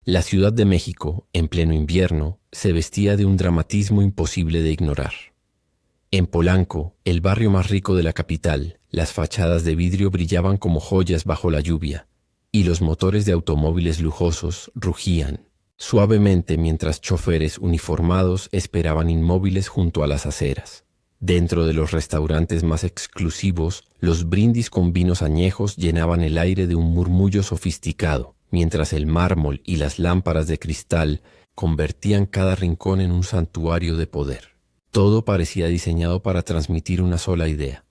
La Ciudad de México, en pleno invierno, se vestía de un dramatismo imposible de ignorar. En Polanco, el barrio más rico de la capital, las fachadas de vidrio brillaban como joyas bajo la lluvia, y los motores de automóviles lujosos rugían suavemente mientras choferes uniformados esperaban inmóviles junto a las aceras. Dentro de los restaurantes más exclusivos, los brindis con vinos añejos llenaban el aire de un murmullo sofisticado, mientras el mármol y las lámparas de cristal convertían cada rincón en un santuario de poder. Todo parecía diseñado para transmitir una sola idea.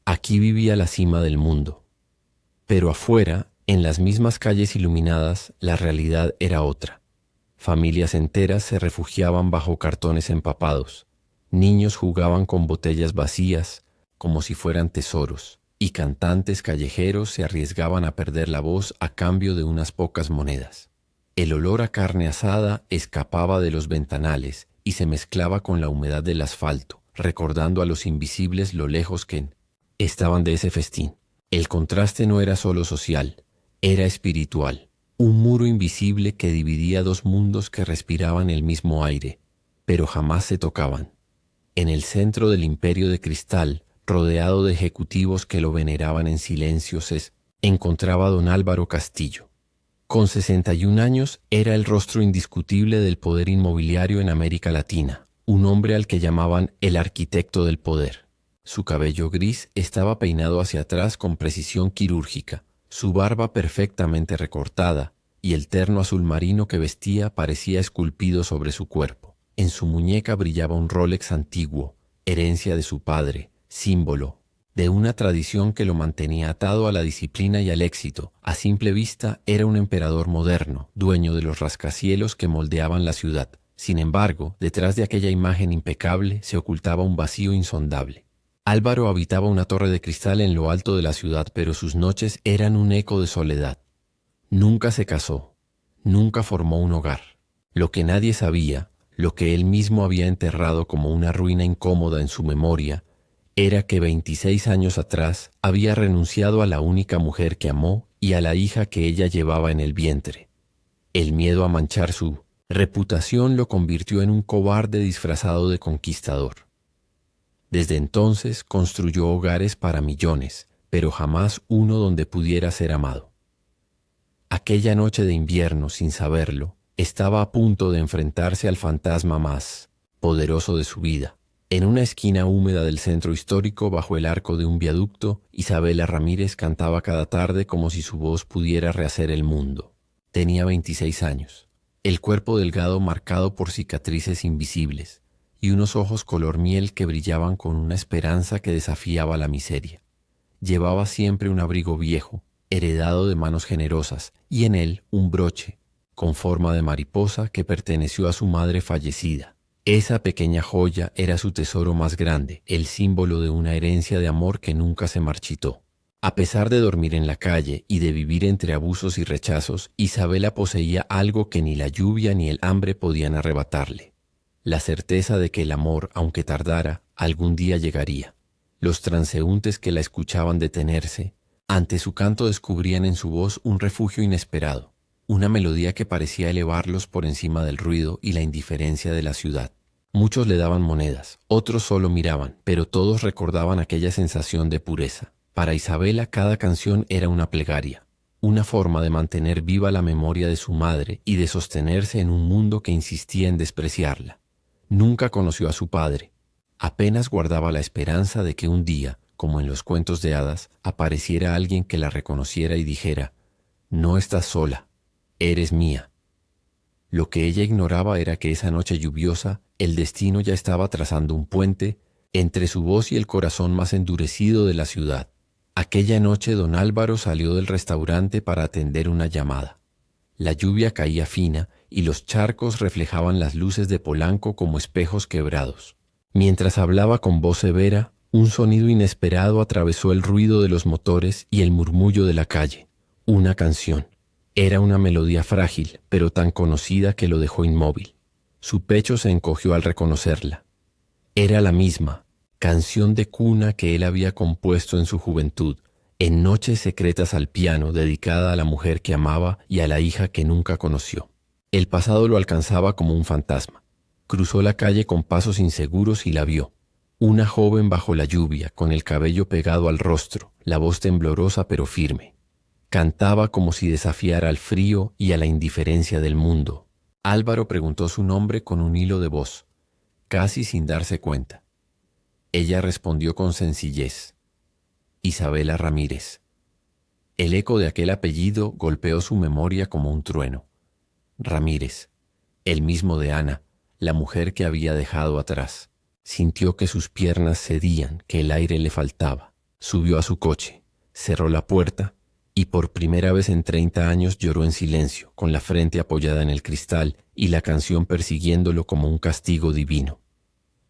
Aquí vivía la cima del mundo. Pero afuera, en las mismas calles iluminadas, la realidad era otra. Familias enteras se refugiaban bajo cartones empapados. Niños jugaban con botellas vacías, como si fueran tesoros, y cantantes callejeros se arriesgaban a perder la voz a cambio de unas pocas monedas. El olor a carne asada escapaba de los ventanales y se mezclaba con la humedad del asfalto, recordando a los invisibles lo lejos que estaban de ese festín. El contraste no era solo social, era espiritual. Un muro invisible que dividía dos mundos que respiraban el mismo aire, pero jamás se tocaban. En el centro del imperio de cristal, rodeado de ejecutivos que lo veneraban en silencio, se encontraba don Álvaro Castillo. Con 61 años era el rostro indiscutible del poder inmobiliario en América Latina, un hombre al que llamaban el arquitecto del poder. Su cabello gris estaba peinado hacia atrás con precisión quirúrgica, su barba perfectamente recortada, y el terno azul marino que vestía parecía esculpido sobre su cuerpo. En su muñeca brillaba un Rolex antiguo, herencia de su padre, símbolo de una tradición que lo mantenía atado a la disciplina y al éxito. A simple vista era un emperador moderno, dueño de los rascacielos que moldeaban la ciudad. Sin embargo, detrás de aquella imagen impecable se ocultaba un vacío insondable. Álvaro habitaba una torre de cristal en lo alto de la ciudad, pero sus noches eran un eco de soledad. Nunca se casó, nunca formó un hogar. Lo que nadie sabía, lo que él mismo había enterrado como una ruina incómoda en su memoria, era que 26 años atrás había renunciado a la única mujer que amó y a la hija que ella llevaba en el vientre. El miedo a manchar su reputación lo convirtió en un cobarde disfrazado de conquistador. Desde entonces construyó hogares para millones, pero jamás uno donde pudiera ser amado. Aquella noche de invierno, sin saberlo, estaba a punto de enfrentarse al fantasma más poderoso de su vida. En una esquina húmeda del centro histórico, bajo el arco de un viaducto, Isabela Ramírez cantaba cada tarde como si su voz pudiera rehacer el mundo. Tenía 26 años, el cuerpo delgado marcado por cicatrices invisibles y unos ojos color miel que brillaban con una esperanza que desafiaba la miseria. Llevaba siempre un abrigo viejo, heredado de manos generosas, y en él un broche, con forma de mariposa que perteneció a su madre fallecida. Esa pequeña joya era su tesoro más grande, el símbolo de una herencia de amor que nunca se marchitó. A pesar de dormir en la calle y de vivir entre abusos y rechazos, Isabela poseía algo que ni la lluvia ni el hambre podían arrebatarle: la certeza de que el amor, aunque tardara, algún día llegaría. Los transeúntes que la escuchaban detenerse, ante su canto descubrían en su voz un refugio inesperado, una melodía que parecía elevarlos por encima del ruido y la indiferencia de la ciudad. Muchos le daban monedas, otros solo miraban, pero todos recordaban aquella sensación de pureza. Para Isabela cada canción era una plegaria, una forma de mantener viva la memoria de su madre y de sostenerse en un mundo que insistía en despreciarla. Nunca conoció a su padre. Apenas guardaba la esperanza de que un día, como en los cuentos de hadas, apareciera alguien que la reconociera y dijera: «No estás sola, eres mía». Lo que ella ignoraba era que esa noche lluviosa, el destino ya estaba trazando un puente entre su voz y el corazón más endurecido de la ciudad. Aquella noche don Álvaro salió del restaurante para atender una llamada. La lluvia caía fina y los charcos reflejaban las luces de Polanco como espejos quebrados. Mientras hablaba con voz severa, un sonido inesperado atravesó el ruido de los motores y el murmullo de la calle. Una canción. Era una melodía frágil, pero tan conocida que lo dejó inmóvil. Su pecho se encogió al reconocerla. Era la misma canción de cuna que él había compuesto en su juventud, en noches secretas al piano, dedicada a la mujer que amaba y a la hija que nunca conoció. El pasado lo alcanzaba como un fantasma. Cruzó la calle con pasos inseguros y la vio. Una joven bajo la lluvia, con el cabello pegado al rostro, la voz temblorosa pero firme. Cantaba como si desafiara al frío y a la indiferencia del mundo. Álvaro preguntó su nombre con un hilo de voz, casi sin darse cuenta. Ella respondió con sencillez: Isabela Ramírez. El eco de aquel apellido golpeó su memoria como un trueno. Ramírez, el mismo de Ana, la mujer que había dejado atrás. Sintió que sus piernas cedían, que el aire le faltaba. Subió a su coche, cerró la puerta y por primera vez en 30 años lloró en silencio, con la frente apoyada en el cristal y la canción persiguiéndolo como un castigo divino.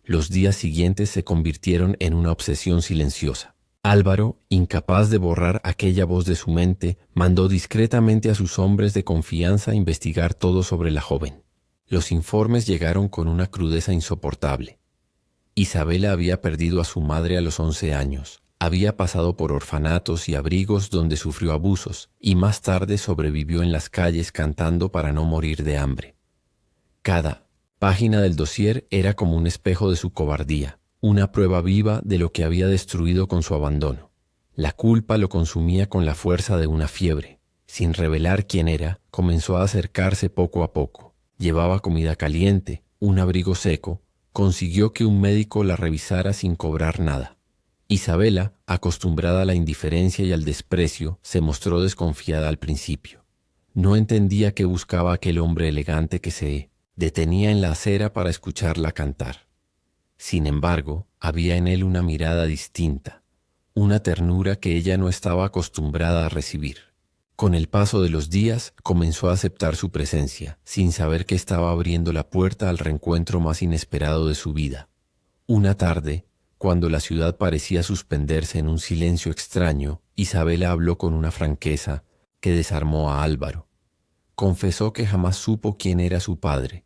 Los días siguientes se convirtieron en una obsesión silenciosa. Álvaro, incapaz de borrar aquella voz de su mente, mandó discretamente a sus hombres de confianza investigar todo sobre la joven. Los informes llegaron con una crudeza insoportable. Isabela había perdido a su madre a los 11 años. Había pasado por orfanatos y abrigos donde sufrió abusos y más tarde sobrevivió en las calles cantando para no morir de hambre. Cada página del dossier era como un espejo de su cobardía, una prueba viva de lo que había destruido con su abandono. La culpa lo consumía con la fuerza de una fiebre. Sin revelar quién era, comenzó a acercarse poco a poco. Llevaba comida caliente, un abrigo seco. Consiguió que un médico la revisara sin cobrar nada. Isabela, acostumbrada a la indiferencia y al desprecio, se mostró desconfiada al principio. No entendía qué buscaba aquel hombre elegante que se detenía en la acera para escucharla cantar. Sin embargo, había en él una mirada distinta, una ternura que ella no estaba acostumbrada a recibir. Con el paso de los días, comenzó a aceptar su presencia, sin saber que estaba abriendo la puerta al reencuentro más inesperado de su vida. Una tarde, cuando la ciudad parecía suspenderse en un silencio extraño, Isabela habló con una franqueza que desarmó a Álvaro. Confesó que jamás supo quién era su padre,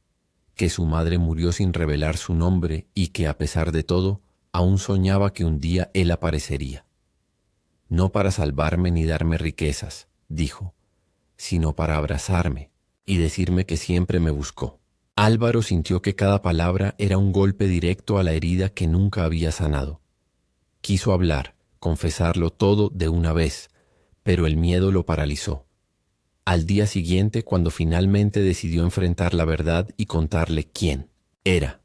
que su madre murió sin revelar su nombre y que, a pesar de todo, aún soñaba que un día él aparecería. No para salvarme ni darme riquezas, dijo, sino para abrazarme y decirme que siempre me buscó. Álvaro sintió que cada palabra era un golpe directo a la herida que nunca había sanado. Quiso hablar, confesarlo todo de una vez, pero el miedo lo paralizó. Al día siguiente, cuando finalmente decidió enfrentar la verdad y contarle quién era,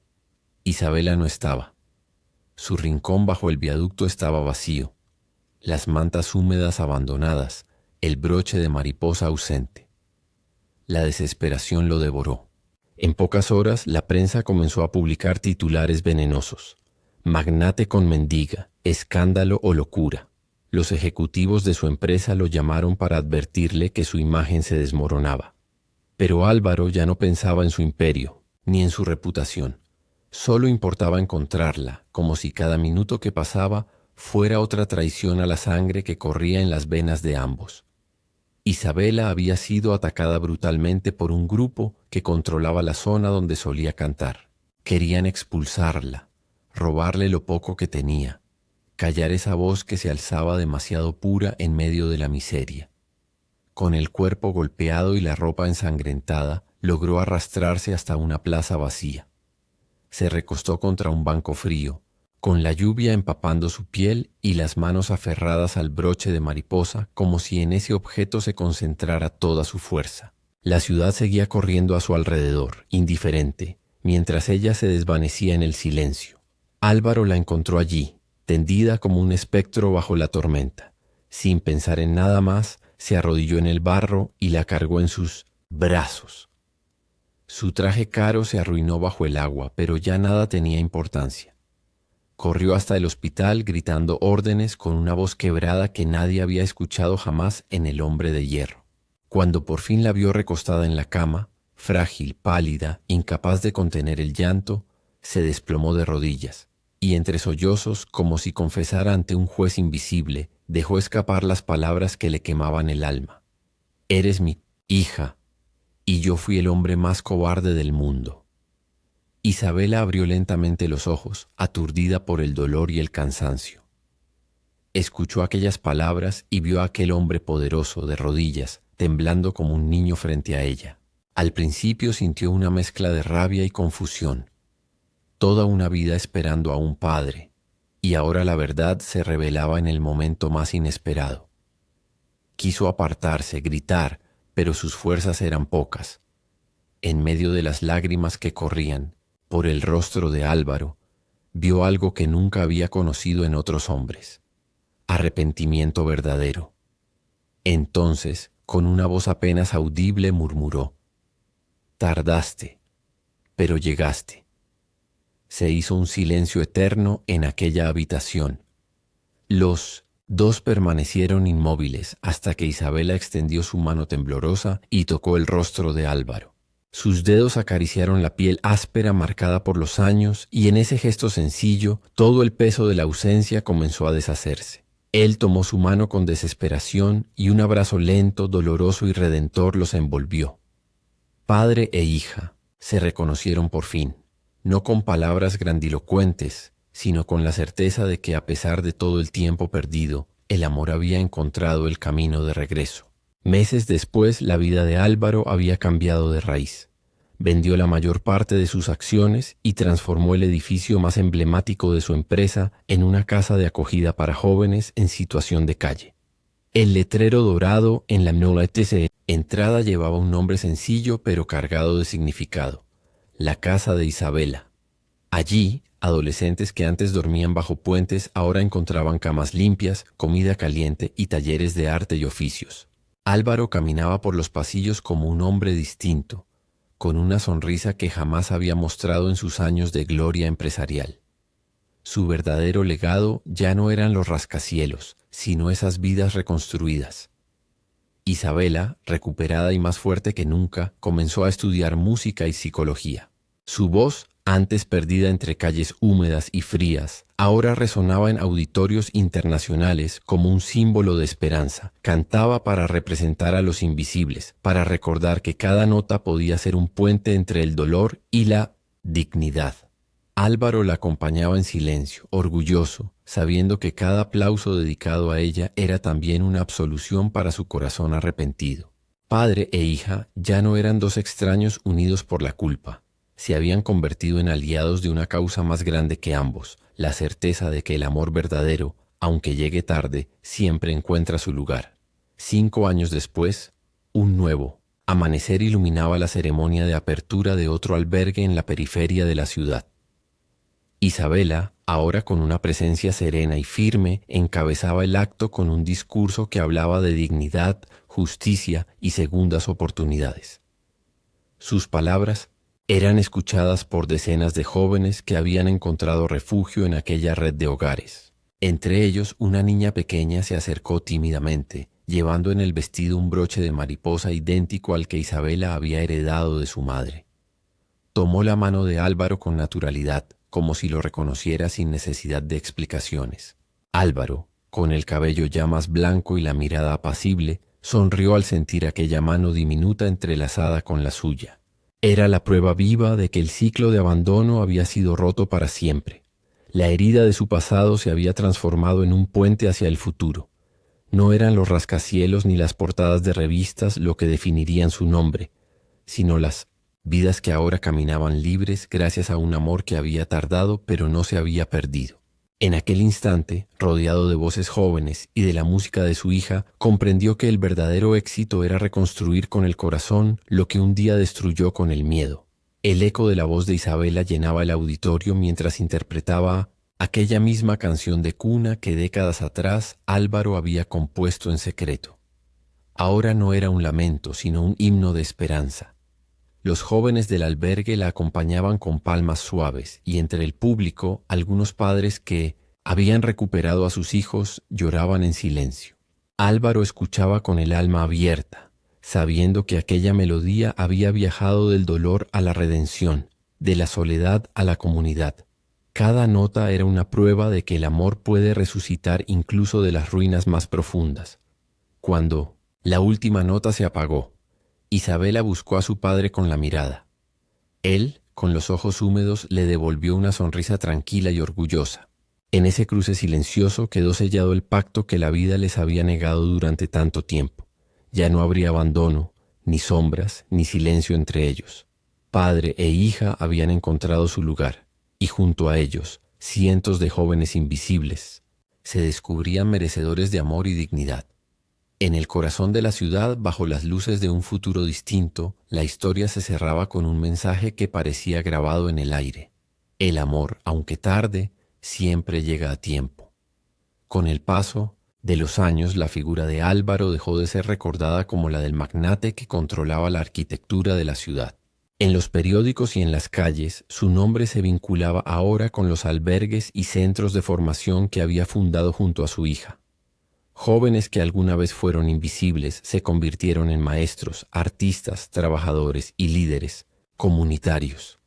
Isabela no estaba. Su rincón bajo el viaducto estaba vacío, las mantas húmedas abandonadas, el broche de mariposa ausente. La desesperación lo devoró. En pocas horas, la prensa comenzó a publicar titulares venenosos. Magnate con mendiga, escándalo o locura. Los ejecutivos de su empresa lo llamaron para advertirle que su imagen se desmoronaba. Pero Álvaro ya no pensaba en su imperio, ni en su reputación. Solo importaba encontrarla, como si cada minuto que pasaba fuera otra traición a la sangre que corría en las venas de ambos. Isabela había sido atacada brutalmente por un grupo que controlaba la zona donde solía cantar. Querían expulsarla, robarle lo poco que tenía, callar esa voz que se alzaba demasiado pura en medio de la miseria. Con el cuerpo golpeado y la ropa ensangrentada, logró arrastrarse hasta una plaza vacía. Se recostó contra un banco frío, con la lluvia empapando su piel y las manos aferradas al broche de mariposa como si en ese objeto se concentrara toda su fuerza. La ciudad seguía corriendo a su alrededor, indiferente, mientras ella se desvanecía en el silencio. Álvaro la encontró allí, tendida como un espectro bajo la tormenta. Sin pensar en nada más, se arrodilló en el barro y la cargó en sus brazos. Su traje caro se arruinó bajo el agua, pero ya nada tenía importancia. Corrió hasta el hospital gritando órdenes con una voz quebrada que nadie había escuchado jamás en el hombre de hierro. Cuando por fin la vio recostada en la cama, frágil, pálida, incapaz de contener el llanto, se desplomó de rodillas y entre sollozos, como si confesara ante un juez invisible, dejó escapar las palabras que le quemaban el alma. «Eres mi hija, y yo fui el hombre más cobarde del mundo». Isabela abrió lentamente los ojos, aturdida por el dolor y el cansancio. Escuchó aquellas palabras y vio a aquel hombre poderoso, de rodillas, temblando como un niño frente a ella. Al principio sintió una mezcla de rabia y confusión. Toda una vida esperando a un padre, y ahora la verdad se revelaba en el momento más inesperado. Quiso apartarse, gritar, pero sus fuerzas eran pocas. En medio de las lágrimas que corrían por el rostro de Álvaro, vio algo que nunca había conocido en otros hombres: arrepentimiento verdadero. Entonces, con una voz apenas audible, murmuró: «Tardaste, pero llegaste». Se hizo un silencio eterno en aquella habitación. Los dos permanecieron inmóviles hasta que Isabela extendió su mano temblorosa y tocó el rostro de Álvaro. Sus dedos acariciaron la piel áspera marcada por los años, y en ese gesto sencillo todo el peso de la ausencia comenzó a deshacerse. Él tomó su mano con desesperación y un abrazo lento, doloroso y redentor los envolvió. Padre e hija se reconocieron por fin, no con palabras grandilocuentes, sino con la certeza de que, a pesar de todo el tiempo perdido, el amor había encontrado el camino de regreso. Meses después, la vida de Álvaro había cambiado de raíz. Vendió la mayor parte de sus acciones y transformó el edificio más emblemático de su empresa en una casa de acogida para jóvenes en situación de calle. El letrero dorado en la entrada llevaba un nombre sencillo pero cargado de significado: la casa de Isabela. Allí, adolescentes que antes dormían bajo puentes ahora encontraban camas limpias, comida caliente y talleres de arte y oficios. Álvaro caminaba por los pasillos como un hombre distinto, con una sonrisa que jamás había mostrado en sus años de gloria empresarial. Su verdadero legado ya no eran los rascacielos, sino esas vidas reconstruidas. Isabela, recuperada y más fuerte que nunca, comenzó a estudiar música y psicología. Su voz, antes perdida entre calles húmedas y frías, ahora resonaba en auditorios internacionales como un símbolo de esperanza. Cantaba para representar a los invisibles, para recordar que cada nota podía ser un puente entre el dolor y la dignidad. Álvaro la acompañaba en silencio, orgulloso, sabiendo que cada aplauso dedicado a ella era también una absolución para su corazón arrepentido. Padre e hija ya no eran dos extraños unidos por la culpa. Se habían convertido en aliados de una causa más grande que ambos: la certeza de que el amor verdadero, aunque llegue tarde, siempre encuentra su lugar. 5 años después, un nuevo amanecer iluminaba la ceremonia de apertura de otro albergue en la periferia de la ciudad. Isabela, ahora con una presencia serena y firme, encabezaba el acto con un discurso que hablaba de dignidad, justicia y segundas oportunidades. Sus palabras eran escuchadas por decenas de jóvenes que habían encontrado refugio en aquella red de hogares. Entre ellos, una niña pequeña se acercó tímidamente, llevando en el vestido un broche de mariposa idéntico al que Isabela había heredado de su madre. Tomó la mano de Álvaro con naturalidad, como si lo reconociera sin necesidad de explicaciones. Álvaro, con el cabello ya más blanco y la mirada apacible, sonrió al sentir aquella mano diminuta entrelazada con la suya. Era la prueba viva de que el ciclo de abandono había sido roto para siempre. La herida de su pasado se había transformado en un puente hacia el futuro. No eran los rascacielos ni las portadas de revistas lo que definirían su nombre, sino las vidas que ahora caminaban libres gracias a un amor que había tardado pero no se había perdido. En aquel instante, rodeado de voces jóvenes y de la música de su hija, comprendió que el verdadero éxito era reconstruir con el corazón lo que un día destruyó con el miedo. El eco de la voz de Isabela llenaba el auditorio mientras interpretaba aquella misma canción de cuna que décadas atrás Álvaro había compuesto en secreto. Ahora no era un lamento, sino un himno de esperanza. Los jóvenes del albergue la acompañaban con palmas suaves, y entre el público algunos padres que habían recuperado a sus hijos lloraban en silencio. Álvaro escuchaba con el alma abierta, sabiendo que aquella melodía había viajado del dolor a la redención, de la soledad a la comunidad. Cada nota era una prueba de que el amor puede resucitar incluso de las ruinas más profundas. Cuando la última nota se apagó, Isabela buscó a su padre con la mirada. Él, con los ojos húmedos, le devolvió una sonrisa tranquila y orgullosa. En ese cruce silencioso quedó sellado el pacto que la vida les había negado durante tanto tiempo. Ya no habría abandono, ni sombras, ni silencio entre ellos. Padre e hija habían encontrado su lugar, y junto a ellos, cientos de jóvenes invisibles se descubrían merecedores de amor y dignidad. En el corazón de la ciudad, bajo las luces de un futuro distinto, la historia se cerraba con un mensaje que parecía grabado en el aire. El amor, aunque tarde, siempre llega a tiempo. Con el paso de los años, la figura de Álvaro dejó de ser recordada como la del magnate que controlaba la arquitectura de la ciudad. En los periódicos y en las calles, su nombre se vinculaba ahora con los albergues y centros de formación que había fundado junto a su hija. Jóvenes que alguna vez fueron invisibles se convirtieron en maestros, artistas, trabajadores y líderes comunitarios.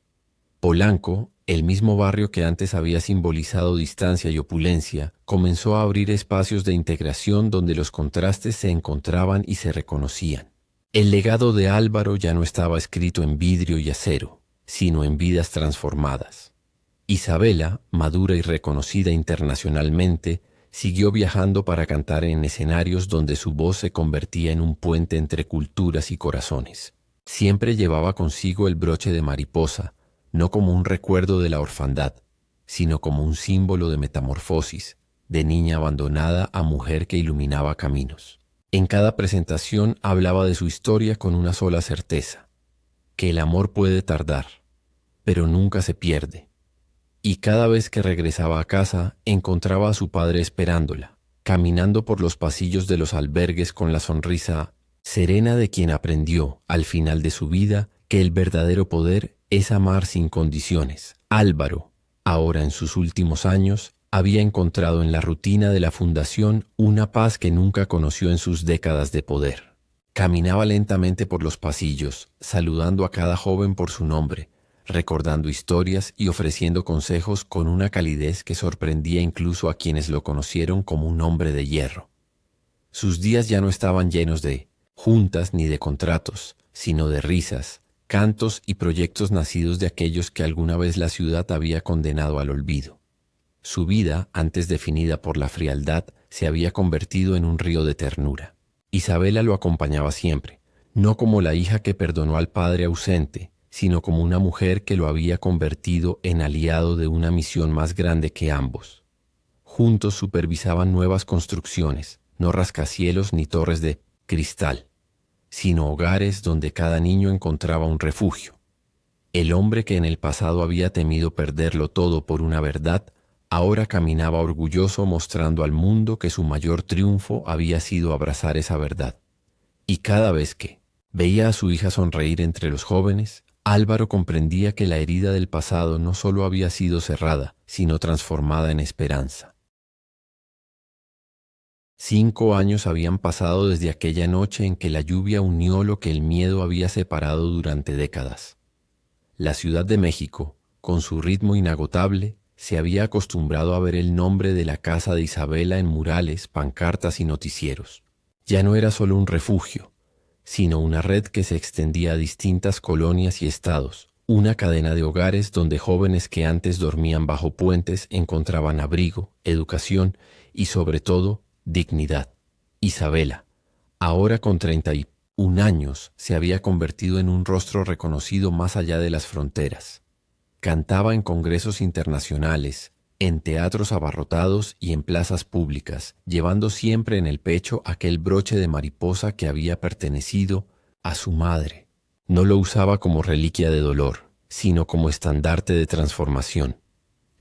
Polanco, el mismo barrio que antes había simbolizado distancia y opulencia, comenzó a abrir espacios de integración donde los contrastes se encontraban y se reconocían. El legado de Álvaro ya no estaba escrito en vidrio y acero, sino en vidas transformadas. Isabela, madura y reconocida internacionalmente, siguió viajando para cantar en escenarios donde su voz se convertía en un puente entre culturas y corazones. Siempre llevaba consigo el broche de mariposa, no como un recuerdo de la orfandad, sino como un símbolo de metamorfosis, de niña abandonada a mujer que iluminaba caminos. En cada presentación hablaba de su historia con una sola certeza, que el amor puede tardar, pero nunca se pierde. Y cada vez que regresaba a casa, encontraba a su padre esperándola, caminando por los pasillos de los albergues con la sonrisa serena de quien aprendió, al final de su vida, que el verdadero poder es amar sin condiciones. Álvaro, ahora en sus últimos años, había encontrado en la rutina de la fundación una paz que nunca conoció en sus décadas de poder. Caminaba lentamente por los pasillos, saludando a cada joven por su nombre, recordando historias y ofreciendo consejos con una calidez que sorprendía incluso a quienes lo conocieron como un hombre de hierro. Sus días ya no estaban llenos de juntas ni de contratos, sino de risas, cantos y proyectos nacidos de aquellos que alguna vez la ciudad había condenado al olvido. Su vida, antes definida por la frialdad, se había convertido en un río de ternura. Isabela lo acompañaba siempre, no como la hija que perdonó al padre ausente, sino como una mujer que lo había convertido en aliado de una misión más grande que ambos. Juntos supervisaban nuevas construcciones, no rascacielos ni torres de cristal, sino hogares donde cada niño encontraba un refugio. El hombre que en el pasado había temido perderlo todo por una verdad, ahora caminaba orgulloso mostrando al mundo que su mayor triunfo había sido abrazar esa verdad. Y cada vez que veía a su hija sonreír entre los jóvenes, Álvaro comprendía que la herida del pasado no solo había sido cerrada, sino transformada en esperanza. 5 años habían pasado desde aquella noche en que la lluvia unió lo que el miedo había separado durante décadas. La Ciudad de México, con su ritmo inagotable, se había acostumbrado a ver el nombre de la casa de Isabela en murales, pancartas y noticieros. Ya no era solo un refugio, sino una red que se extendía a distintas colonias y estados, una cadena de hogares donde jóvenes que antes dormían bajo puentes encontraban abrigo, educación y, sobre todo, dignidad. Isabela, ahora con 31 años, se había convertido en un rostro reconocido más allá de las fronteras. Cantaba en congresos internacionales, en teatros abarrotados y en plazas públicas, llevando siempre en el pecho aquel broche de mariposa que había pertenecido a su madre. No lo usaba como reliquia de dolor, sino como estandarte de transformación.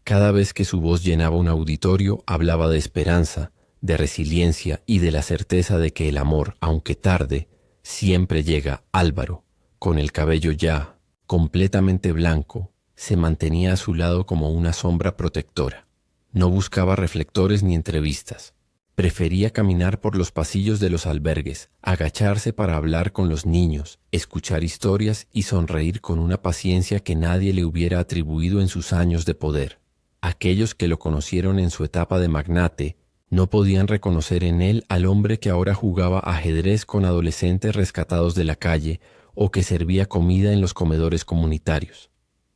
Cada vez que su voz llenaba un auditorio, hablaba de esperanza, de resiliencia y de la certeza de que el amor, aunque tarde, siempre llega. Álvaro, con el cabello ya completamente blanco, se mantenía a su lado como una sombra protectora. No buscaba reflectores ni entrevistas. Prefería caminar por los pasillos de los albergues, agacharse para hablar con los niños, escuchar historias y sonreír con una paciencia que nadie le hubiera atribuido en sus años de poder. Aquellos que lo conocieron en su etapa de magnate no podían reconocer en él al hombre que ahora jugaba ajedrez con adolescentes rescatados de la calle o que servía comida en los comedores comunitarios.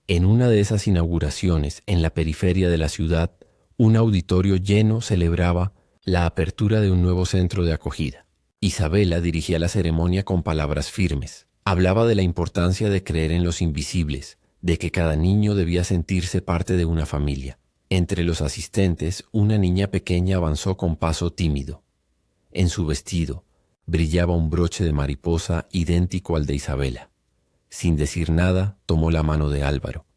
En una de esas inauguraciones, en la periferia de la ciudad, un auditorio lleno celebraba la apertura de un nuevo centro de acogida. Isabela dirigía la ceremonia con palabras firmes. Hablaba de la importancia de creer en los invisibles, de que cada niño debía sentirse parte de una familia. Entre los asistentes, una niña pequeña avanzó con paso tímido. En su vestido brillaba un broche de mariposa idéntico al de Isabela. Sin decir nada, tomó la mano de Álvaro.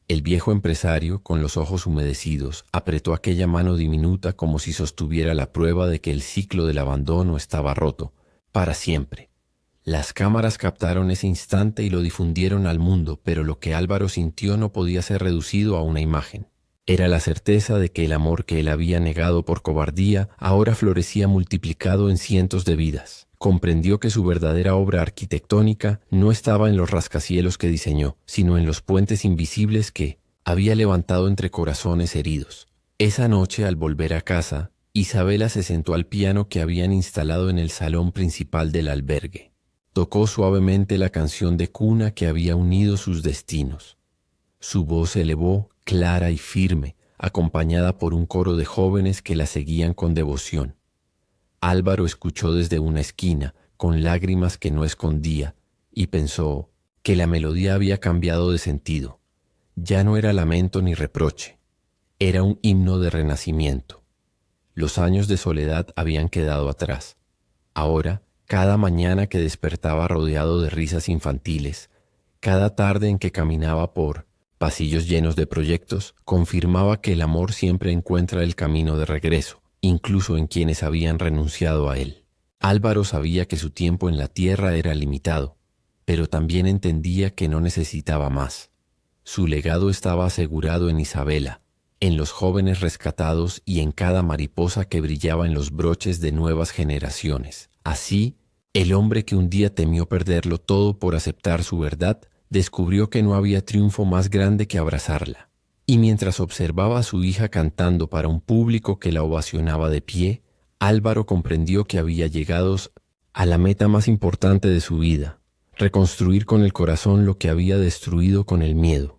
El viejo empresario, con los ojos humedecidos, apretó aquella mano diminuta como si sostuviera la prueba de que el ciclo del abandono estaba roto, para siempre. Las cámaras captaron ese instante y lo difundieron al mundo, pero lo que Álvaro sintió no podía ser reducido a una imagen. Era la certeza de que el amor que él había negado por cobardía ahora florecía multiplicado en cientos de vidas. Comprendió que su verdadera obra arquitectónica no estaba en los rascacielos que diseñó, sino en los puentes invisibles que había levantado entre corazones heridos. Esa noche, al volver a casa, Isabela se sentó al piano que habían instalado en el salón principal del albergue. Tocó suavemente la canción de cuna que había unido sus destinos. Su voz se elevó, clara y firme, acompañada por un coro de jóvenes que la seguían con devoción. Álvaro escuchó desde una esquina, con lágrimas que no escondía, y pensó que la melodía había cambiado de sentido. Ya no era lamento ni reproche, era un himno de renacimiento. Los años de soledad habían quedado atrás. Ahora, cada mañana que despertaba rodeado de risas infantiles, cada tarde en que caminaba por pasillos llenos de proyectos, confirmaba que el amor siempre encuentra el camino de regreso, incluso en quienes habían renunciado a él. Álvaro sabía que su tiempo en la tierra era limitado, pero también entendía que no necesitaba más. Su legado estaba asegurado en Isabela, en los jóvenes rescatados y en cada mariposa que brillaba en los broches de nuevas generaciones. Así, el hombre que un día temió perderlo todo por aceptar su verdad, descubrió que no había triunfo más grande que abrazarla. Y mientras observaba a su hija cantando para un público que la ovacionaba de pie, Álvaro comprendió que había llegado a la meta más importante de su vida, reconstruir con el corazón lo que había destruido con el miedo.